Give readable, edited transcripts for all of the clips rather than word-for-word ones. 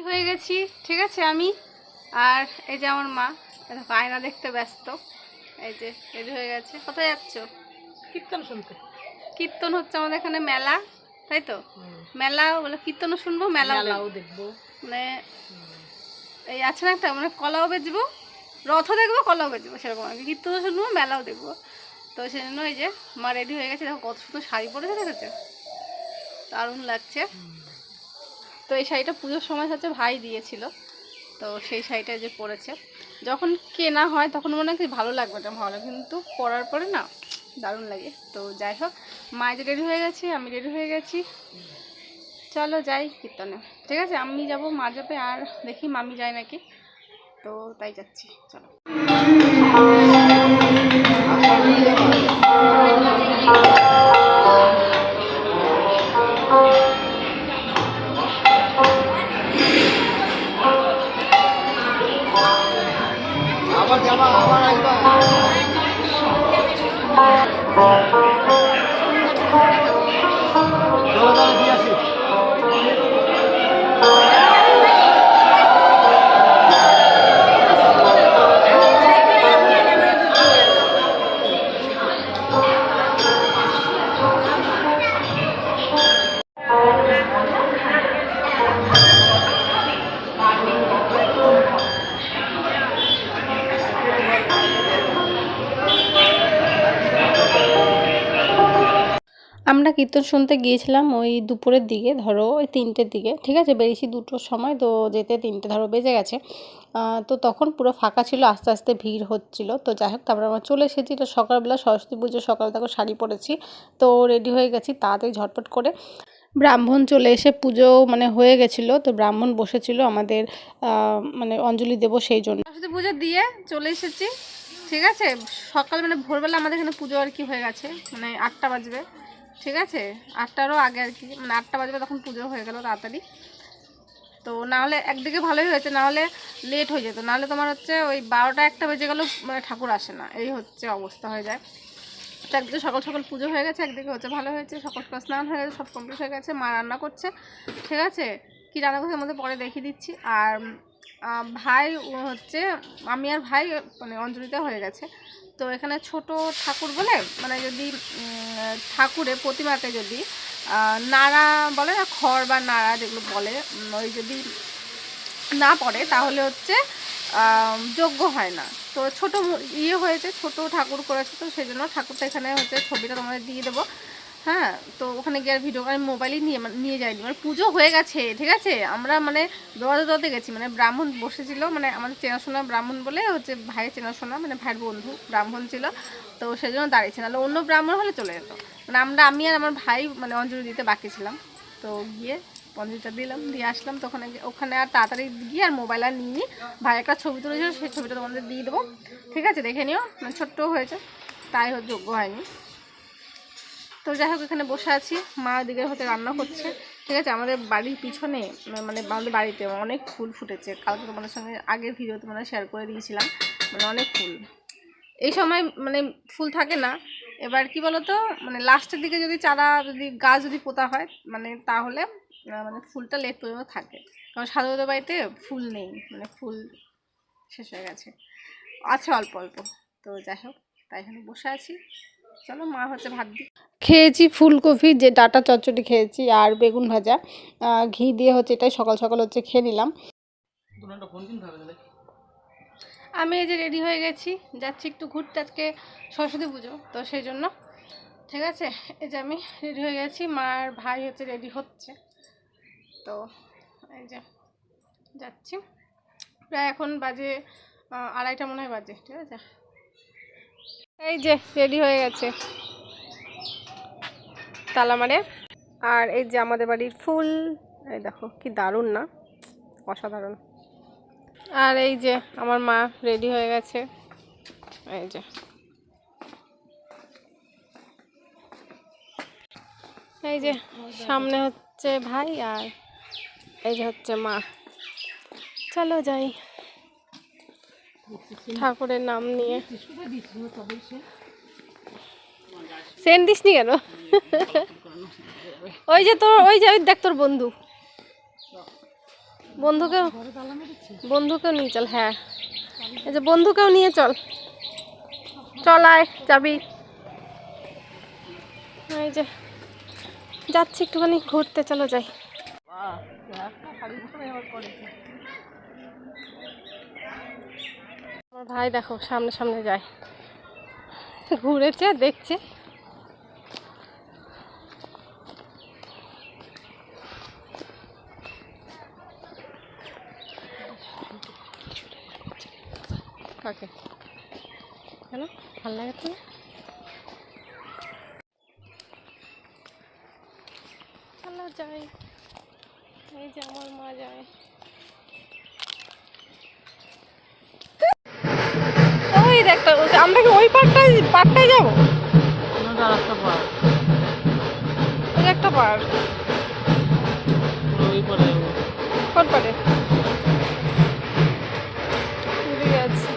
হয়ে গেছি, ঠিক আছে। আমি আর এই যে আমার মা দেখো আয়না দেখতে ব্যস্ত। এই যে রেডি হয়ে গেছে। কোথায় যাচ্ছ? কীর্তন শুনতে। কীর্তন হচ্ছে আমাদের এখানে, মেলা, তাই তো? মেলা বলে কীর্তনও শুনবো, মেলাও দেখবো। মানে এই আছে না একটা, মানে কলাও বেচবো, রথও দেখবো, কলাও বেচবো, সেরকম আর কি। কীর্তনও শুনবো, মেলাও দেখবো। তো সেই জন্য এই যে মা রেডি হয়ে গেছে। দেখো কত সুন্দর শাড়ি পরেছে, দেখেছে? দারুণ লাগছে। তো এই শাড়িটা পুজোর সময় হচ্ছে ভাই দিয়েছিল, তো সেই শাড়িটা যে পরেছে। যখন কেনা হয় তখন মনে হয় কি ভালো লাগবে, এটা ভালো লাগে, কিন্তু পরার পরে না দারুণ লাগে। তো যাই হোক, মা যে রেডি হয়ে গেছে, আমি রেডি হয়ে গেছি, চলো যাই কীর্তনে। ঠিক আছে, আমি যাব, মা যাবে, আর দেখি মামি যায় নাকি, তো তাই যাচ্ছি, চলো। আবার যাবা, আবার আসবা। দিয়ে আসি। আমরা কীর্তন শুনতে গিয়েছিলাম ওই দুপুরের দিকে, ধরো ওই 3টের দিকে, ঠিক আছে। বেরিয়েছি 2টোর সময়, তো যেতে 3টে ধরো বেজে গেছে। তো তখন পুরো ফাঁকা ছিল, আস্তে আস্তে ভিড় হচ্ছিল। তো যাই হোক, তারপরে আমরা চলে এসেছি। তো সকালবেলা সরস্বতী পুজো, সকাল থেকে শাড়ি পরেছি, তো রেডি হয়ে গেছি তাড়াতাড়ি ঝটপট করে। ব্রাহ্মণ চলে এসে পুজো মানে হয়ে গেছিলো, তো ব্রাহ্মণ বসেছিল আমাদের মানে অঞ্জলি দেবো সেই জন্য। সরস্বতী পুজো দিয়ে চলে এসেছি, ঠিক আছে। সকাল মানে ভোরবেলা আমাদের এখানে পুজো আর কি হয়ে গেছে, মানে 8টা বাজবে, ঠিক আছে। 8টারও আগে আর কি, মানে 8টা বাজবে তখন পুজো হয়ে গেল তাড়াতাড়ি। তো নাহলে একদিকে ভালোই হয়েছে, নাহলে লেট হয়ে যেত, নাহলে তোমার হচ্ছে ওই 12টা 1টা বেজে গেল, মানে ঠাকুর আসে না, এই হচ্ছে অবস্থা হয়ে যায়। তো একদিকে সকাল সকাল পুজো হয়ে গেছে, একদিকে হচ্ছে ভালো হয়েছে, সকাল সকাল স্নান হয়ে গেছে, সব কমপ্লিট হয়ে গেছে। মা রান্না করছে, ঠিক আছে। কী রান্না করছে মধ্যে পরে দেখিয়ে দিচ্ছি। আর ভাই হচ্ছে, আমি আর ভাই মানে অঞ্জলিতে হয়ে গেছে। তো এখানে ছোট ঠাকুর বলে, মানে যদি ঠাকুরে প্রতিমাতে যদি নাড়া বলে না, খড় বা নাড়া যেগুলো বলে, ওই যদি না পড়ে তাহলে হচ্ছে যোগ্য হয় না। তো ছোট ইয়ে হয়েছে, ছোট ঠাকুর করেছে, তো সেই জন্য ঠাকুরটা এখানে হচ্ছে ছবিটা তোমাদের দিয়ে দেবো। হ্যাঁ, তো ওখানে গিয়ে আর ভিডিও আমি মোবাইলই নিয়ে যাইনি, মানে পুজো হয়ে গেছে, ঠিক আছে। আমরা মানে দৌড়াতে গেছি, মানে ব্রাহ্মণ বসেছিল, মানে আমাদের চেনাশোনা ব্রাহ্মণ বলে হচ্ছে, ভাইয়ের চেনাশোনা, মানে ভাইয়ের বন্ধু ব্রাহ্মণ ছিল, তো সেই জন্য দাঁড়িয়েছে, নাহলে অন্য ব্রাহ্মণ হলে চলে যেত। মানে আমি আর আমার ভাই মানে অঞ্জলি দিতে বাকি ছিলাম, তো গিয়ে অঞ্জলিটা দিলাম, দিয়ে আসলাম। তো ওখানে আর তাড়াতাড়ি গিয়ে আর মোবাইল আর নিয়ে নিই। ভাই একটা ছবি তুলেছিল, সেই ছবিটা তোমাদের দিয়ে দেবো, ঠিক আছে, দেখে নিও। মানে ছোট্ট হয়েছে, তাই যোগ্য হয়নি। তো যাই হোক, এখানে বসে আছি, মা দিকে হচ্ছে রান্না করছে, ঠিক আছে। আমাদের বাড়ির পিছনে, মানে আমাদের বাড়িতে অনেক ফুল ফুটেছে, কালকে তোমাদের সঙ্গে আগের ভিডিও তোমরা শেয়ার করে দিয়েছিলাম, মানে অনেক ফুল। এই সময় মানে ফুল থাকে না। এবার কি বলতো, মানে লাস্টের দিকে যদি চারা, যদি গাছ যদি পোতা হয়, মানে তাহলে মানে ফুলটা লেট পর্যন্ত থাকে। কারণ সাধুদের বাড়িতে ফুল নেই, মানে ফুল শেষ হয়ে গেছে, আছে অল্প অল্প। তো যাই হোক, তাই এখানে বসে আছি। চলো, মা হচ্ছে ভাত দিই। খেয়েছি ফুলকপি যে ডাটা চচ্চড়ি খেয়েছি, আর বেগুন ভাজা ঘি দিয়ে হচ্ছে, এটাই সকাল সকাল হচ্ছে খেয়ে নিলাম। আমি এই যে রেডি হয়ে গেছি, যাচ্ছি একটু ঘুরতে, আজকে সরস্বতী পুজো, তো সেই জন্য, ঠিক আছে। এই যে আমি রেডি হয়ে গেছি, মার ভাই হচ্ছে রেডি হচ্ছে, তো এই যে যাচ্ছি। প্রায় এখন বাজে 2:30টা মনে হয় বাজে, ঠিক আছে। এই যে রেডি হয়ে গেছে তালা মারে। আর এই যে আমাদের বাড়ির ফুল, এই দেখো কি দারুণ না, অসাধারণ। আর এই যে আমার মা রেডি হয়ে গেছে, এই যে, এই যে সামনে হচ্ছে ভাই, আর এই যে হচ্ছে মা। চলো যাই ঠাকুরের নাম নিয়ে। সেন্ট দিসনি কেন? ওই যে তোর, ওই যে দেখ তোর বন্ধু, বন্ধুকেও নিয়ে চল। হ্যাঁ, এই যে বন্ধুকেও নিয়ে চল, চল আয় যাবি। এই যে যাচ্ছি একটুখানি ঘুরতে, চলো যাই। আমার ভাই দেখো সামনে সামনে যায়, ঘুরেছে দেখছে। কাকে কেন ভাল লাগাচ্ছে না? চলো যাই। এই যে আমার মা যায়। ওই একটা, আমরা কি ওই পার্কটায় যাবো? ওই একটা পার্ক, কোন পার্কে? এদিকে আছে।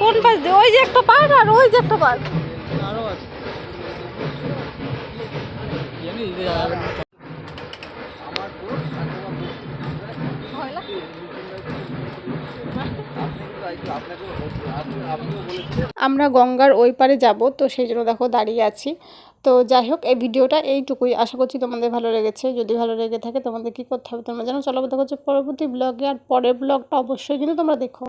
কোন পাশ দিয়ে? ওই যে একটা পার্ক, আর ওই যে একটা পার্ক। আমরা গঙ্গার ওই পারে যাব, তো সেই জন্য দেখো দাঁড়িয়ে আছি। তো যাই হোক, এই ভিডিওটা এইটুকুই। আশা করছি তোমাদের ভালো লেগেছে। যদি ভালো লেগে থাকে তোমাদের কী করতে হবে তোমরা জানো। চলো দেখা হচ্ছে পরবর্তী ব্লগে, আর পরের ব্লগটা অবশ্যই কিন্তু তোমরা দেখো।